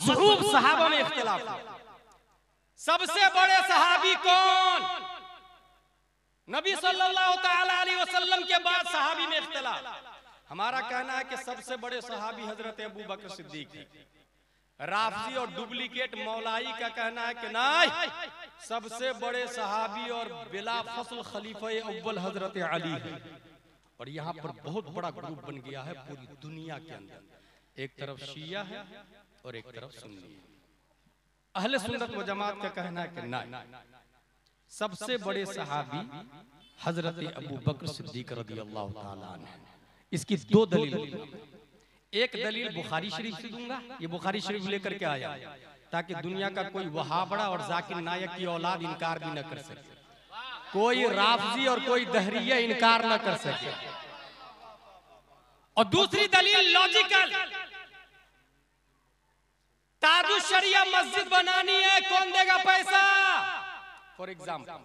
मसहूब सहाबा में इख्तिलाफ हुआ। सबसे बड़े सहाबी कौन? नबी सल्लल्लाहु तआला अलैहि वसल्लम के बाद सहाबी में इख्तिलाफ। हमारा कहना है कि सबसे बड़े सहाबी हजरत अबू बकर सिद्दीक है। राफजी और डुप्लीकेट मौलाई का कहना है कि नहीं, सबसे बड़े सहाबी और बिला फसल खलीफा अव्वल हजरत अली है। और यहाँ पर बहुत बड़ा ग्रुप बन गया है पूरी दुनिया के अंदर, एक तरफ शिया है और एक तरफ सुन्नी है। अहले सुन्नत व जमात का कहना है कि नहीं, सबसे बड़े सहाबी हजरत अबू बकर सिद्दीक रज़ियल्लाहु ताला अन्हु। इसकी दो दलील, एक दलील बुखारी शरीफ से दूंगा, ये बुखारी शरीफ लेकर के आया ताकि दुनिया का कोई वहाबड़ा और जाकिर नायक की औलाद इनकार भी न कर सके, कोई राफजी और कोई दहरिया इनकार न कर सके। और दूसरी दलील लॉजिकल, ताजुश शरिया मस्जिद बनानी है, कौन देगा पैसा? फॉर एग्जाम्पल,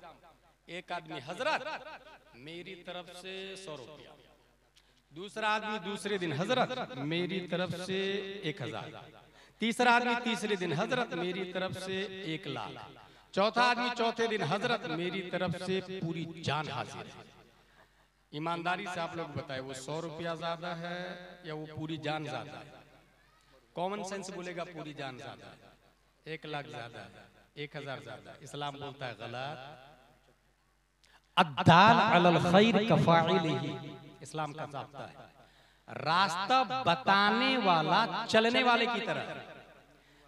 एक आदमी हजरत मेरी तरफ से 100 रुपया, दूसरा आदमी दूसरे दिन हजरत मेरी तरफ से 1000, तीसरा आदमी तीसरे दिन हजरत मेरी तरफ से 1 लाख, चौथा आदमी चौथे दिन हजरत मेरी तरफ से पूरी जान हाजिर है। ईमानदारी से आप लोग बताएं, वो 100 रुपया ज्यादा है या वो पूरी जान ज्यादा है? कॉमन सेंस बोलेगा पूरी जान ज्यादा है, 1 लाख ज्यादा है, 1000 ज्यादा। इस्लाम बोलता है गलत। अद्दाल अलल खैर कफाइलिही, इस्लाम का ज़ाब्ता है, रास्ता बताने वाला चलने वाले की तरह।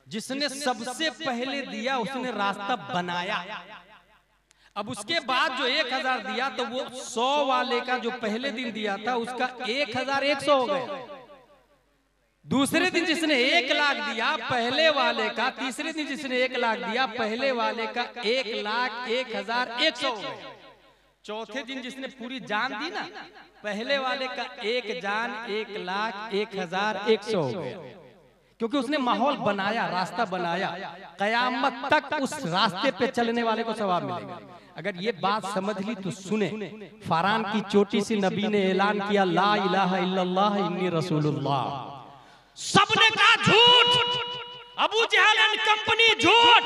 जिसने सबसे पहले दिया उसने रास्ता बनाया। अब उसके बाद जो 1000 दिया तो वो 100 वाले का जो पहले दिन दिया था उसका 1100 हो गया। दूसरे दिन जिसने 1 लाख दिया पहले वाले का, तीसरे दिन जिसने 1 लाख दिया पहले वाले का 1,01,100 हो गया। चौथे दिन जिसने पूरी जान दी ना, पहले वाले का 1 जान 1,01,100 हो गया, क्योंकि उसने माहौल बनाया, रास्ता बनाया। कयामत तक उस रास्ते पे चलने वाले को सवाब मिलेगा। अगर ये बात समझ ली तो सुने, फरहान की चोटी से नबी ने ऐलान किया, ला इलाहा इल्लल्लाह इन्नी रसूलुल्लाह। सबने कहा झूठ, अबू जहल एंड कंपनी झूठ,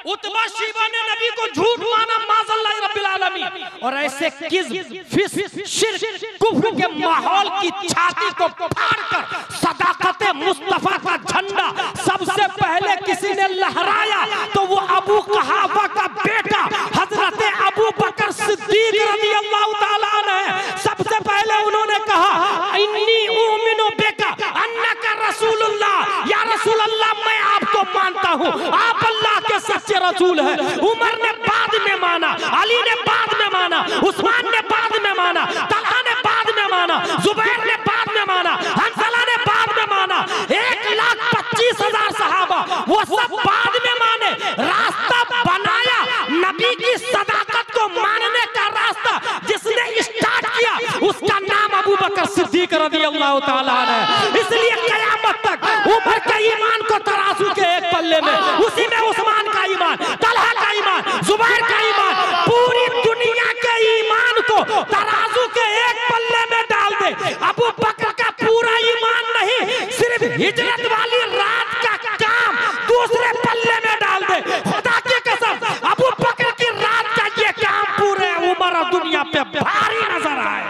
उतबा शीबा ने नबी को झूठ माना, माज़ल्लाह रब्बिल आलमीन। और ऐसे किज़्ब, फिस्क, शिर्क, कुफ्र के माहौल की छाती को फाड़कर सदाकते मुस्तफा का झंडा सबसे पहले किसी ने लहराया तो वो अबू कहाफा का बेटा हजरत अबू बकर सिद्दीक रज़ियल्लाहु ताला अन्हु। सबसे पहले उन्होंने कहा, इन्नी उमिनु बिका अन्नका रसूलुल्लाह, या रसूल अल्लाह मैं आपको मानता हूँ, आप अल्लाह के सच्चे रसूल है। उमर ने बाद में माना, अली ने बाद में माना, उस्मान ने बाद में माना, तलहा ने बाद में माना, जुबैर ने बाद में माना, हंसला ने बाद में माना। 1,25,000 सहाबा वो सब बाद में माने। रास्ता बनाया, नबी की सदाकत को मानने का रास्ता जिसने स्टार्ट किया उसका नाम अबू बकर सिद्दीक रज़ियल्लाहु ताला अन्हु। इसलिए क़यामत तक उमर के ईमान को तराजू के एक पल्ले में, उसी में उस्मान का ईमान, तलहा का ईमान, जुबैर का ईमान, पूरी दुनिया के ईमान को तराजू के एक पल्ले में डाल दे। अबू बकर का पूरा ईमान नहीं, सिर्फ हिजरत वाली रात का काम दूसरे पल्ले में डाल दे। खुदा की कसम, अबू बकर की रात का ये काम पूरे उमर और दुनिया पे भारी नजर आए।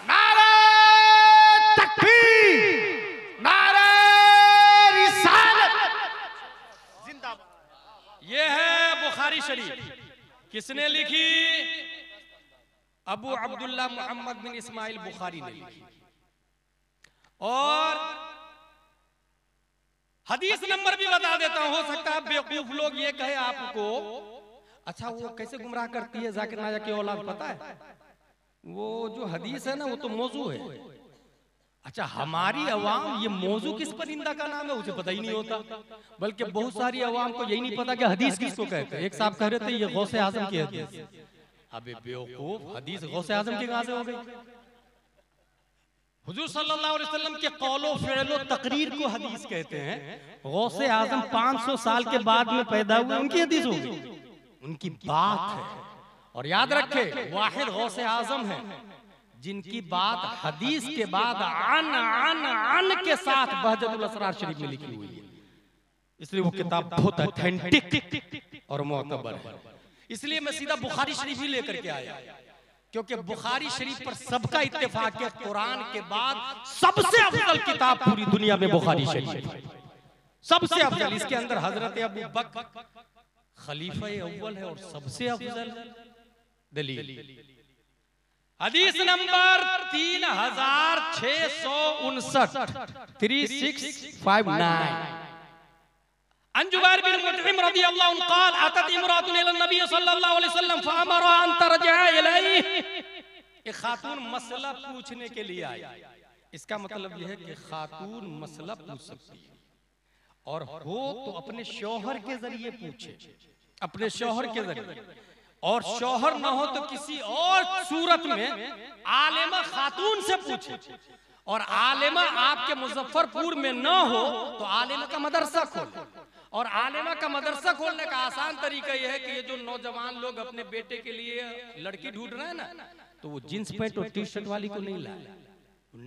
नारे तकबीर, नारे रिसालत, जिंदाबाद। ये है बुखारी शरीफ। किसने लिखी? अबू अब्दुल्ला मोहम्मद बिन इस्माइल बुखारी ने लिखी। और हदीस नंबर भी बता देता हूं, हो सकता है बेवकूफ लोग ये कहे आपको, अच्छा वो कैसे गुमराह करती है जाकिर नायक की औलाद, पता है वो जो हदीस है ना वो तो मौजू है। अच्छा हमारी अवाम ये मौजू किस परिंदा का नाम है उसे पता ही नहीं होता, बल्कि बहुत सारी अवाम को यही नहीं पता कि हदीस किसको कहते हैं। एक साहब कह रहे थे ये गौसे आजम की हदीस। अबे बेवकूफ, हदीस गौसे आजम की कहां से हो गई? हुजूर सल्लल्लाहु अलैहि वसल्लम के कौलो फ़िअलो तकरीर को हदीस कहते हैं। गौसे आजम 500 साल के बाद में पैदा हुए, उनकी हदीस होगी, उनकी बात है। और याद रखे वाहिद गौसे आजम है जिनकी बात हदीस के बाद अन के साथ बहजतुल असरार शरीफ में लिखी हुई है। इसलिए वो किताब बहुत ऑथेंटिक और मोतबर है। इसलिए मैं सीधा बुखारी शरीफ ही लेकर के आया, क्योंकि बुखारी शरीफ पर सबका इत्तेफाक है, कुरान के बाद सबसे अफजल किताब पूरी दुनिया में बुखारी शरीफ है, सबसे अफजल। इसके अंदर हजरत अबू बकर खलीफा अव्वल है और सबसे अफजल दलील। हदीस नंबर 3659 अन जुबैर बिन मुतइम रदियल्लाहु अन्हु क़ाल अतत इमरातुन इला नबी सल्लल्लाहु अलैहि वसल्लम फअमरा अन तरजअ इलैहि। एक खातून मसला पूछने के लिए आई। इसका मतलब यह है कि खातून मसला पूछ सकती है, और हो तो अपने शौहर के जरिए पूछे, अपने शौहर के जरिए, और शौहर न हो तो किसी और सूरत में आलिमा खातून से पूछे। और आलिमा आपके मुजफ्फरपुर में न हो तो आलिमा का मदरसा खोले। और आलिमा का मदरसा खोलने का आसान तरीका यह है कि ये जो नौजवान लोग अपने बेटे के लिए लड़की ढूंढ रहे हैं ना, तो वो जींस पैंट और टी शर्ट वाली को नहीं लाए,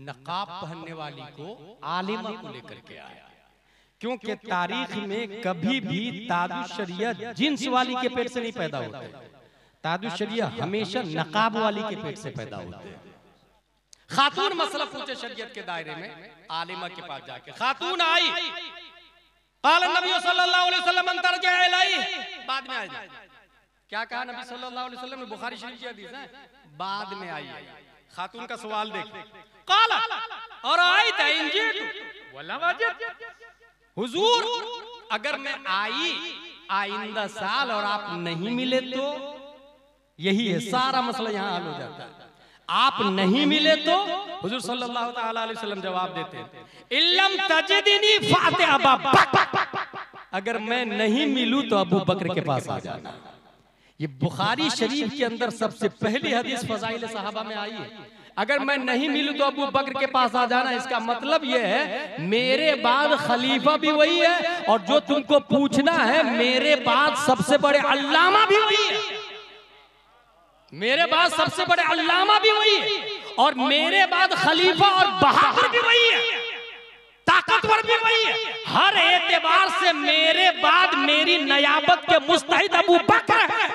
नकाब पहनने वाली को आलिमा को लेकर के आया। क्योंकि तारीख में कभी भी तादुशरिया जींस वाली के पेट से नहीं पैदा होते, तादुशरिया हमेशा नकाब वाली के पेट से पैदा होते हैं। खातून मसला पूछे शरीयत के दायरे में, आलिमा के पास जाके खातून आई, क़ाल नबी सल्लल्लाहु अलैहि वसल्लम अन तरजअ इलैहि, बाद में आई। क्या कहा नबी सल्लल्लाहु अलैहि वसल्लम ने? बुखारी शरीफ की हदीस है, बाद में आई। खातून का सवाल देखिए, क़ाल और आई तंजीत वला वजद, हुजूर अगर मैं आई आइंदा साल और आप नहीं मिले तो? यही है सारा मसला, यहाँ हल हो जाता है। आप नहीं मिले तो हुजूर सल्लल्लाहु ताला अलैहि वसल्लम जवाब देते हैं, इल्लम तजिदनी फाते अबा बकर, अगर मैं नहीं मिलूं तो अबू बकर के पास आ जाना। ये बुखारी शरीफ के अंदर सबसे पहली हदीस फज़ाइल सहाबा में आई है। अगर मैं नहीं मिलूं तो अबू बकर के पास आ जाना। इसका मतलब यह है मेरे बाद खलीफा भी वही है, और जो तुमको पूछना है मेरे बाद सबसे बड़े अल्लामा भी वही है, मेरे बाद सबसे बड़े अल्लामा भी वही है, और मेरे बाद खलीफा और बहादुर भी वही है, ताकतवर भी वही है। हर एतबार से मेरे बाद मेरी नयाबत के मुस्तहिद अबू बकर है।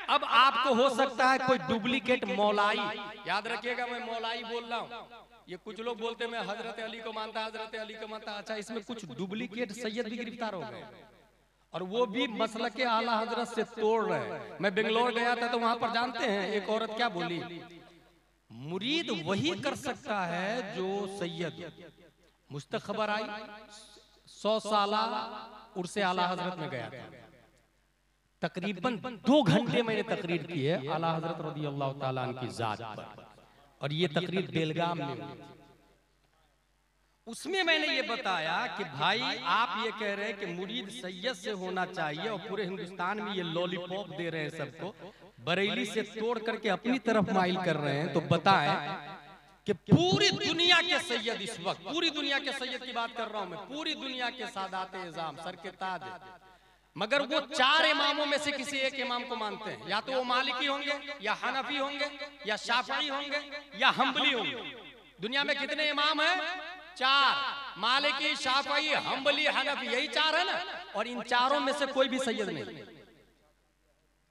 अब आपको हो सकता है कोई डुप्लीकेट मौलाई, याद रखिएगा मैं मौलाई बोल रहा हूँ, ये कुछ लोग बोलते हैं मैं हजरत अली को मानता, हजरत अली को मानता। अच्छा, इसमें कुछ डुप्लीकेट सैयद भी गिरफ्तार हो गए, और वो भी मसलक के आला हजरत से तोड़ रहे हैं। मैं बेंगलोर गया था तो वहां पर जानते हैं एक औरत क्या बोली, मुरीद वही कर सकता है जो सैयद। मुझ तक खबर आई 100 साला उर्से आला हजरत में गया था, तकरीबन 2 घंटे मैंने तकरीर की है आला हजरत रज़ियल्लाहु ताला अन्हु की जात पर, और ये तकरीर बेलगाम में हुई। उसमें मैंने ये बताया कि भाई आप ये कह रहे हैं कि मुरीद सैयद से होना चाहिए, और पूरे हिंदुस्तान में ये लॉलीपॉप दे रहे हैं सबको, बरेली से तोड़ करके अपनी तरफ माइल कर रहे हैं। तो बताएं कि पूरी दुनिया के सैयद, इस वक्त पूरी दुनिया के सैयद की बात कर रहा हूं मैं, पूरी दुनिया के सादात इज़ाम सर के ताज, मगर वो 4 इमामों में से किसी एक इमाम को मानते हैं। या तो वो मालिकी होंगे, या हनफी होंगे, या शाफई होंगे, या हम्बली होंगे। दुनिया में कितने इमाम हैं? 4, मालिकी, शाफई, हम्बली, हनफी, यही 4 है ना। और इन चारों में से कोई भी सैयद नहीं।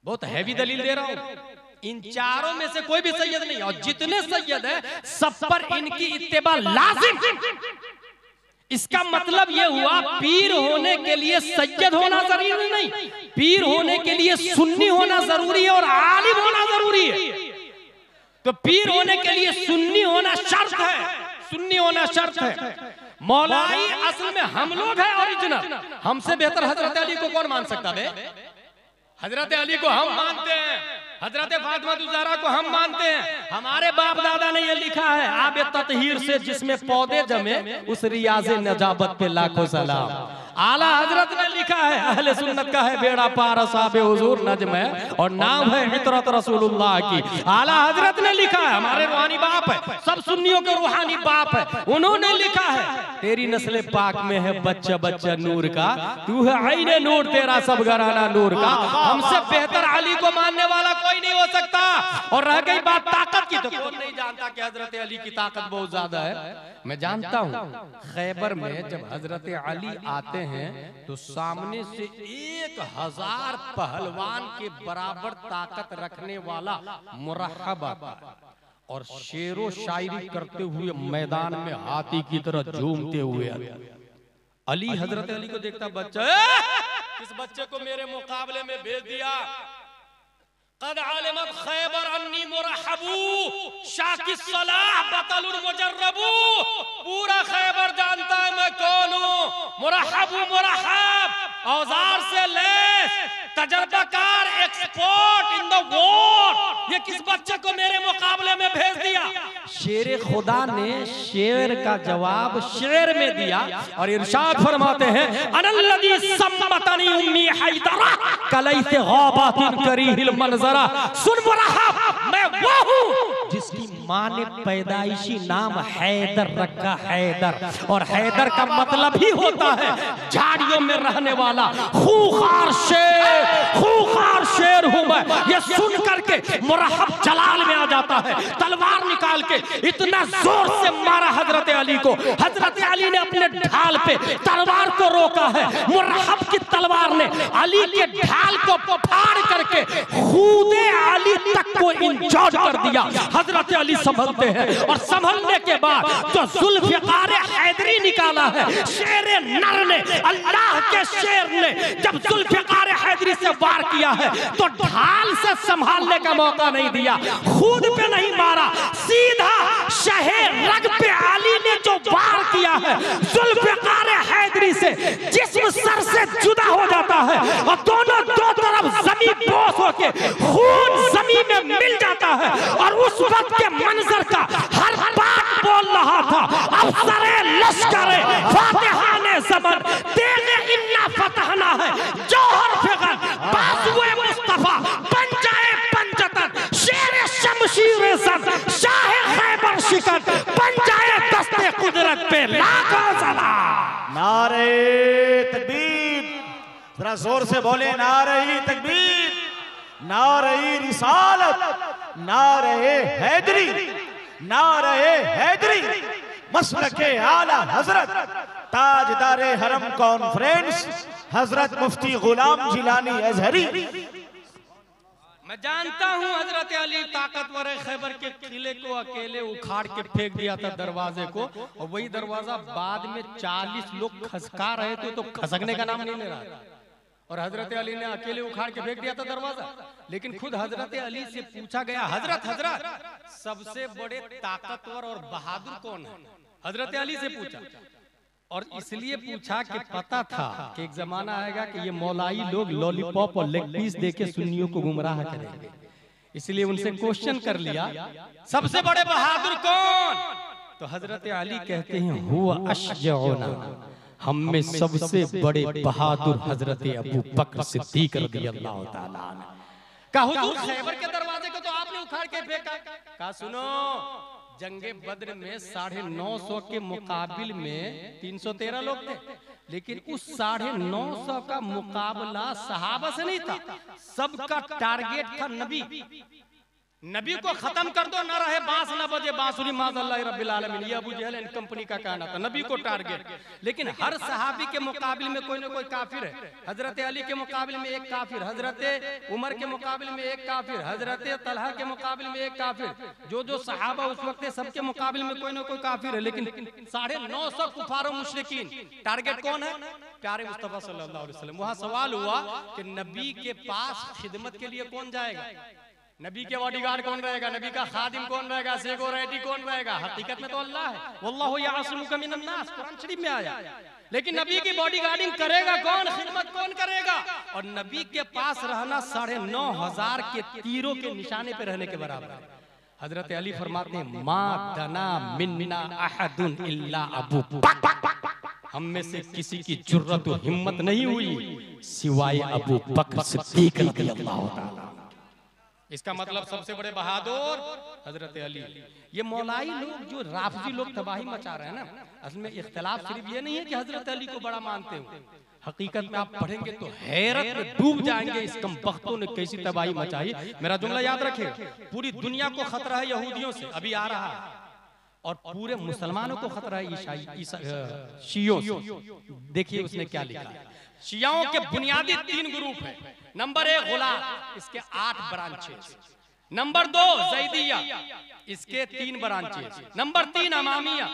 बहुत हैवी दलील दे रहा हूं, इन चारों में से कोई भी सैयद नहीं। और जितने सैयद हैं सब पर इनकी इत्तिबा लाजिम। इसका मतलब यह हुआ पीर होने के लिए सैयद होना जरूरी नहीं, पीर होने के लिए सुन्नी होना जरूरी है और आलिम होना जरूरी है। तो पीर होने के लिए सुन्नी होना शर्त है, सुन्नी होना शर्त है। मौलाई असल में हम लोग हैं ओरिजिनल, हमसे बेहतर हजरत अली को कौन मान सकता है? हजरत अली को हम मानते हैं, हजरत फातिमा ज़हरा को हम मानते हैं। हमारे बाप दादा ने ये लिखा है, आबे ततहीर से जिसमें पौधे जमे उस रियाज़े नजाबत पे लाखों सलाम। आला हजरत ने लिखा है, अहले सुन्नत का है बेड़ा पार साहब हुजूर नज्म है, और नाम है इतरत रसूलुल्लाह की। आला हजरत ने लिखा है, हमारे रूहानी बाप है, सब सुन्नियों के रूहानी बाप है। उन्होंने लिखा है, तेरी नस्ल पाक में है बच्चा बच्चा नूर का, तू है आईने नूर, तेरा सब घराना नूर का। हमसे बेहतर अली को मानने वाला कोई नहीं हो सकता। और रह गई बात ताकत की, तो कौन नहीं जानता कि हजरत अली की ताकत बहुत ज्यादा है? मैं जानता हूँ। खैबर में जब हजरत अली आते हैं तो सामने से 1000 पहलवान के बराबर ताकत रखने वाला मुरहब आता है और शेरो शायरी करते हुए मैदान में हाथी की तरह झूमते हुए आता है। अली हजरत अली को देखता, बच्चा किस बच्चे को मेरे मुकाबले में भेज दिया। कद आलिमत खैबर अन्नी मुरहबू शाकिस सलाह बतलुल मुजर्रबू, पूरा खैबर जानता है मैं कौन हूँ। मुरहबू मुरहब, औजार से lace, तजर्बाकार, expert in the war, ये किस बच्चे को मेरे मुकाबले में भेज दिया। शेर खुदा ने शेर का जवाब शेर में दिया और इरशाद फरमाते हैं, अनल्लज़ी सम्मतनी उम्मी हैदरा कलैसे ग़ाबातिन करीहिल मंज़रा। सुन मुरहब, मैं वो हूँ जिसकी माँ ने पैदाइशी नाम हैदर रखा, हैदर। और हैदर का मतलब ही होता है झाड़ियों में रहने वाला खूंखार शेर, खूंखार शेर हूँ मैं। ये सुन करके मुरहब जलाल में आ जाता है, तलवार निकाल के इतना जोर से मारा हजरत अली को। हजरत अली ने अपने ढाल पे तलवार को रोका है, मुरहब की तलवार ने अली के ढाल को फाड़ करके खुदे अली तक को इंजर्ड कर दिया। हजरत अली संभलते हैं और संभलने के बाद जो जुल्फ़िकार हैदरी निकाला है, शेर नर ने, अल्लाह के शेर ने जब जुल्फ़िकार हैदरी से वार किया है तो ढाल से संभालने का मौका नहीं दिया, खुद पे नहीं मारा, सीधा शहर रग पे अली ने जो वार किया है जुल्फ़िकार हैदरी से, जिस्म सर से जुदा हो जाता है और दोनों दो तरफ जमीन बोस होके खून जमीन में मिल जाता है। और उस वक्त के मंजर का हर बात बोल रहा था, अफसरे लश्करे फातिहा ने ज़मन तेगे इन्ना फतहना है, जौहर फिगर बाजुए मुस्तफा बन जाए पंजतन, शेर शमशीर ज़द शाह खैबर शिकन बन जाए दस्ते कुदरत पे लाखों सलाम। नारे तकबीर, जरा जोर से बोले नारे तकबीर, नारे रिसालत, नारे हैदरी, नारे हैदरी, मसलके आला हजरत ताजदारे हरम कॉन्फ्रेंस हजरत मुफ्ती गुलाम जिलानी अजहरी। मैं जानता हूँ हजरत अली ताकतवर खैबर के किले को अकेले उखाड़ के फेंक दिया था दरवाजे को, और वही दरवाजा बाद में 40 लोग खसका रहे थे तो खसकने का नाम नहीं ले रहा था। और हजरत अली ने अकेले उखाड़ के फेंक दिया था दरवाजा। लेकिन खुद हजरत अली से पूछा गया, हजरत हजरत सबसे बड़े ताकतवर और बहादुर कौन है? हजरत अली से पूछा, और इसलिए पूछा कि पता था कि एक जमाना आएगा कि ये मौलाई लोग लॉलीपॉप और लेग पीस देके सुन्नियों को गुमराह करेंगे, इसलिए उनसे क्वेश्चन कर लिया, सबसे बड़े बहादुर कौन? तो हजरत अली कहते हैं, हुआ अशजअना, हम में सबसे बड़े बहादुर हजरत अबू बकर सिद्दीक रज़ियल्लाहु ताला अन्हु। कहा हुजूर खैबर के दरवाजे को तो आपने उखाड़ के फेंका। कहा सुनो, जंगे बद्र में 950 के मुकाबिल में 313 लोग थे, लेकिन उस 950 का मुकाबला सहाबा से नहीं था, सबका टारगेट था नबी। नबी को खत्म कर दो, ना रहे बांस ना बजे बांसुरी माज़अल्लाह रब्बिल आलमीन, ये अबू जहल एंड कंपनी का कहना था, नबी को टारगेट। लेकिन हर सहाबी के मुकाबले में कोई ना कोई काफिर है। हजरत अली के मुकाबले में एक काफिर, हजरत उमर के मुकाबले में एक काफिर, हजरत तलहा के मुकाबले में एक काफिर, जो सहाबा उस वक्त सबके मुकाबले में कोई ना कोई काफिर है। लेकिन 950 कुफार और मुशरिकीन, टारगेट कौन है? प्यारे मुस्तफा सल्लल्लाहु अलैहि वसल्लम। वहां सवाल हुआ कि नबी के पास खिदमत के लिए कौन जाएगा? नबी के बॉडीगार्ड कौन रहेगा? नबी का खादिम कौन रहेगा? सिक्योरिटी कौन रहेगा? हकीकत में तो अल्लाह है, वल्लाहु यअसिमुका मिनन नास, कुरान शरीफ में आया। लेकिन नबी की बॉडीगार्डिंग करेगा कौन? खिदमत कौन करेगा? और नबी के पास रहना 9,500 के तीरों के निशाने पे रहने के बराबर है। हजरत अली फरमाते हैं, मा दना मिन्ना अहदुन इल्ला अबू बकर, हम में से किसी की जुर्रत और हिम्मत नहीं हुई सिवाय अबू बकर सिद्दीक रज़ियल्लाहु ताला। इसका मतलब सबसे बड़े बहादुर हजरत अली। ये मौलाई लोग जो राफजी लोग तबाही मचा रहे हैं ना, असल में इख्तिलाफ सिर्फ ये नहीं है कि हजरत अली को बड़ा मानते हो, हकीकत में आप पढ़ेंगे तो हैरत में डूब जाएंगे इस कमबख्तों ने कैसी तबाही मचाई। मेरा जुमला याद रखें, पूरी दुनिया को खतरा है यहूदियों से, अभी आ रहा है। और पूरे मुसलमानों को खतरा है शियों से। देखिए उसने क्या लिखा है। शियाओं के बुनियादी 3 ग्रुप हैं। नंबर 1 गुलात, इसके 8 ब्रांचेस। नंबर 2 जैदिया, इसके 3 ब्रांचेस। नंबर 3 अमामिया,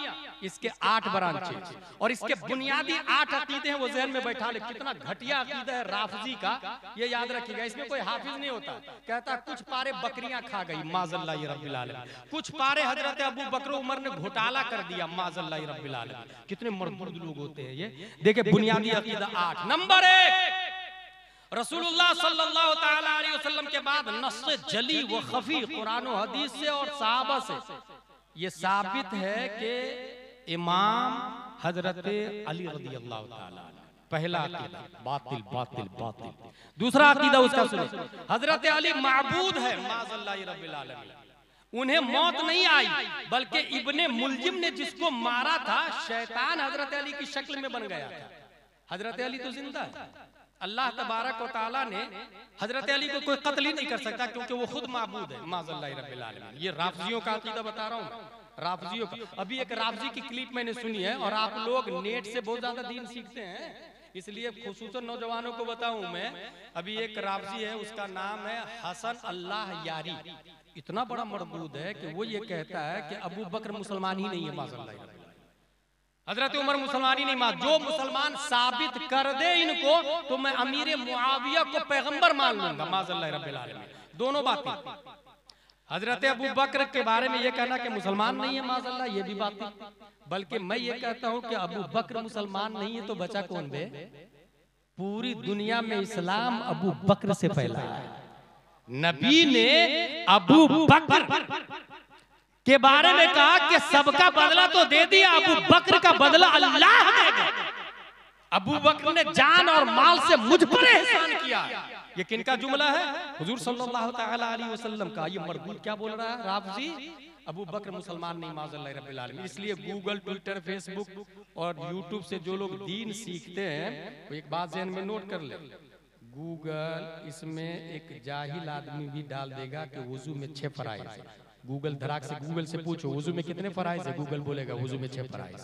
इसके 8 ब्रांचेस। और इसके बुनियादी 8 अकीदे हैं, वो जहन में बैठा ले। कितना घटिया अकीदा है राफजी का, ये याद रखिएगा। इसमें कोई हाफिज नहीं होता, कहता कुछ पारे बकरियां खा गई, माज़ल्लाह रब्बिल आलमीन। कुछ पारे हजरत अबू बकर उमर ने घोटाला कर दिया, माज़ल्लाह रब्बिल आलमीन। कितने मर्दूद लोग होते हैं ये। देखिए बुनियादी अकीदा 8। नंबर 1 रसूलुल्लाह सल्लल्लाहु तआला अलैहि वसल्लम के बाद नस्से जली व खफी कुरान और हदीस से और सहाबा से ये साबित है कि इमाम हजरत अली रज़ियल्लाहु तआला, पहला अकीदा बातिल बातिल बातिल। दूसरा अकीदा उसका सुनो, हजरत अली माबूद है, माज़ल्लाह रब्बिल आलमीन। उन्हें मौत नहीं आई, बल्कि इब्ने मुलजिम ने जिसको मारा था, शैतान हजरत अली की शक्ल में बन गया था। हजरत अली तो जिंदा है। अल्लाह तबारक व तआला ने हजरत अली को कोई कत्ल ही नहीं कर सकता, क्योंकि वो खुद माबूद है, माज़ल्लाह रब्बिल आलमीन। ये राफजियों का अकीदा बता रहा हूँ, राफजियों का। अभी एक राफजी की क्लिप मैंने सुनी है, और आप लोग नेट से बहुत ज्यादा दीन सीखते हैं, इसलिए खुसूसन नौजवानों को बताऊं मैं। अभी एक राफजी है, उसका नाम है हसन अल्लाह यारी। इतना बड़ा मरदूद है कि वो ये कहता है कि अबू बकर मुसलमान ही नहीं है, माज़ल्लाह, हजरत उमर मुसलमान ही नहीं। मान जो मुसलमान साबित कर दे इनको, तो मैं अमीर मुआविया को पैगंबर मान लूंगा, माज़ल्लाह रब्बिल आलमीन। दोनों बातें। हजरत अबू बकर के बारे में ये कहना कि मुसलमान नहीं है, माज़ल्लाह, ये भी बात है। बल्कि मैं ये कहता हूं कि अबू बकर मुसलमान नहीं है, तो बचा कौन बे? पूरी दुनिया में इस्लाम अबू बकर से फैला है। नबी ने अबू बकर के बारे में कहा कि सबका बदला तो दे दिया, अबू बकर का बदला अल्लाह देगा। अबू बकर ने जान और माल से मुझ पर एहसान किया। ये किनका जुमला है? हुजूर सल्लल्लाहु तआला अलैहि वसल्लम का। ये मरदूद क्या बोल रहा है राफजी? अबू बकर मुसलमान नहीं, माज़ल्लाह रब्बिल आलमीन। इसलिए गूगल, ट्विटर, फेसबुक और यूट्यूब से जो लोग दीन सीखते हैं, वो एक बात ज़हन में नोट कर ले। गूगल इसमें एक जाहिल आदमी भी डाल देगा कि वुजू में 6 फराइज़। गूगल धड़ाक से गूगल से पूछो वुजू में कितने फराइज़ है, गूगल बोलेगा वुजू में 6 फराइज़।